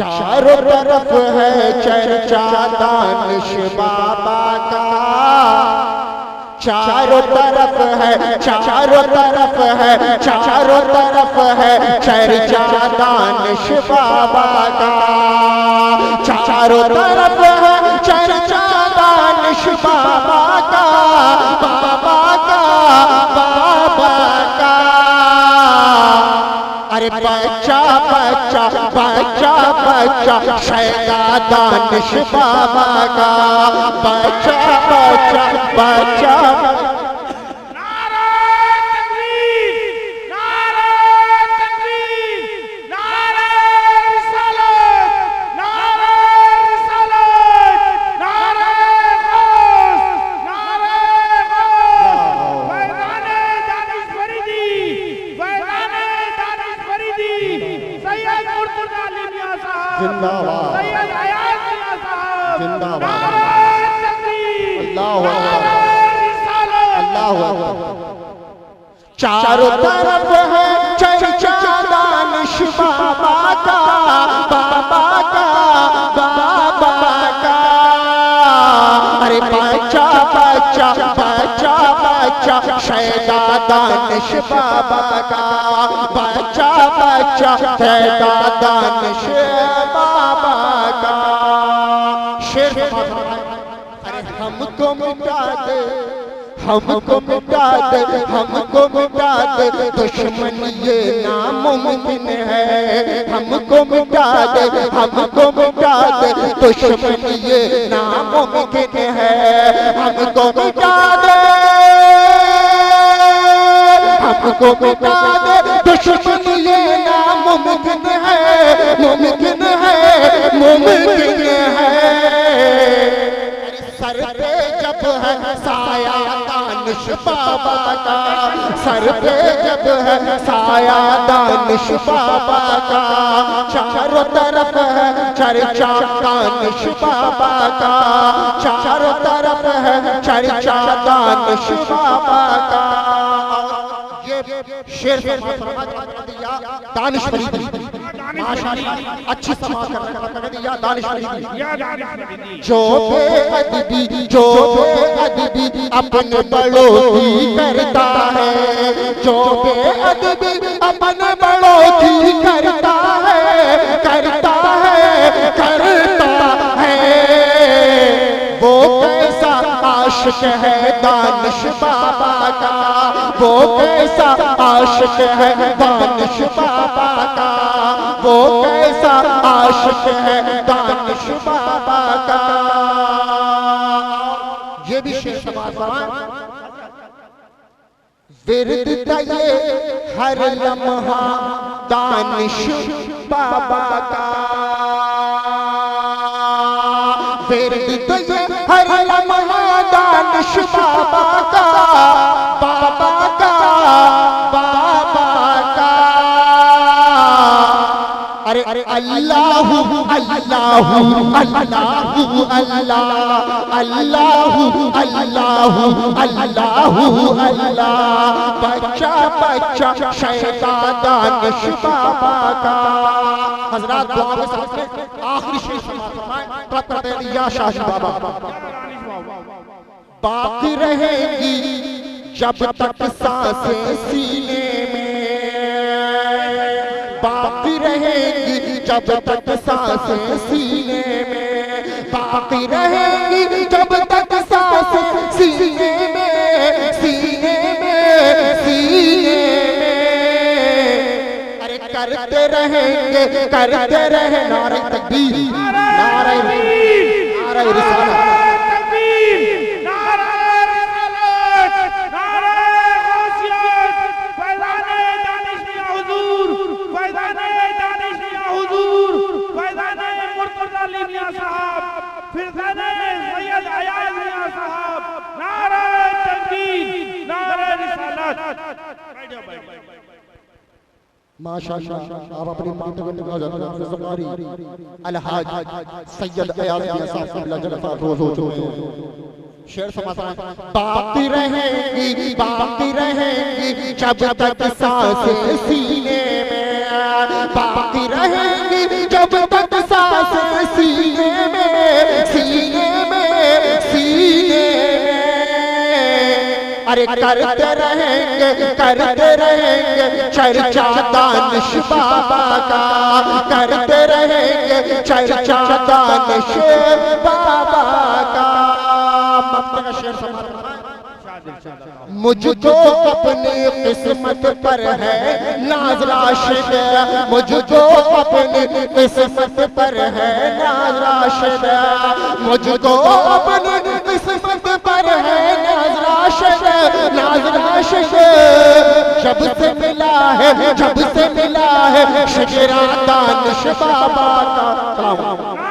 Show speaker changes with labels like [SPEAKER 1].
[SPEAKER 1] चारों तरफ है चर्चा दानिश बाबा का, चारों तरफ है, चारों तरफ है, चारों तरफ है चर्चा दानिश बाबा का, चारों तरफ है चर्चा दानिश बाबा का, बाबा का, बाबा का। अरे बच्चा बच्चा बच्चा बच्चा शैदा दानिश बाबा का, बच्चा बच्चा बच्चा। चारों तरफ है चर्चा दानिश बाबा का, बाबा का, बाबा का। अरे बच्चा बच्चा बच्चा बच्चा शैदा दानिश बाबा का, बच्चा बच्चा शैदा दानिश बाबा का। शेर अरे हमको मिटा दे, हमको मिटा दे, हमको मिटा दे, दुश्मन ये नामुमकिन है। हमको मिटा दे, हमको मिटा दे, दुश्मन ये नामुमकिन है। हमको मिटा दे, हमको मिटा दे, दुश्मन ये नामुमकिन है, मुमकिन है, मुमकिन है। सर पे जब है साया दानिश बाबा का, सर पे जब है साया दानिश बाबा का, चारों तरफ है चर्चा दानिश बाबा का, चारों तरफ है चर्चा दानिश बाबा का। ये शेर दिया दानिश फरीदी, अच्छी समाज कर दिया दानिश फरीदी। जो बेअदबी, जो बेअदबी अपने बड़ों की करता है, जो बेअदबी अपने बड़ों की करता है, करता है, करता है। वो कैसा आशिक है दानिश बाबा का, वो कैसा आशिक है दानिश बाबा का, वो कैसा आशिक है दानिश बाबा का। ये भी शेर समाज विरद ये हर लम्हा दानिश बाबा का, विरद ये हर लम्हा दानिश बाबा का, बाबा का, बाबा का। अरे अरे अल्लाहु अल्लाहु अल्लाहु अल्लाह अल्लाहु अल्लाहु अल्लाहु अल्लाह। बच्चा बच्चा शैदा दानिश बाबा का। हजरात दुआ में साथ में आखिरी शेर फरमाएं या शाह बाबा। बाकी रहेगी जब तक सांसें सीने में, बाकी रहेगी जब तक सांसें सीने में, बाकी रहेगी जब तक सांसें सीने में, सीने में, सीने में। अरे करते रहेंगे, करते रहे नारे तकबीर, नारे रिसालत। माशाअल्लाह आप अपनी बातों को निकाल जाते हैं। ज़मारी अलहाज सैयद अयाज साहब क़िबला जलसा रोज़ हो चुके हैं। शेर समाता है बाकी रहेंगी, बाकी रहेंगी जब तक सांसें सीने में, बाकी रहेंगी जब तक सांसें सीने में, सीने में, सीने में। अरे करते रहेंगे चर्चा दानिश बाबा का, करते रहेंगे चर्चा दानिश बाबा का। शेर समाप्त। मुझको अपनी किस्मत पर है नाज राशिद, मुझको अपनी किस्मत पर है नाज राशिद, मुझको अपनी किस्मत पर है नाज राशिद, नाज राशिद। जब से मिला है, जब से मिला है शिजरा दानिश बाबा का।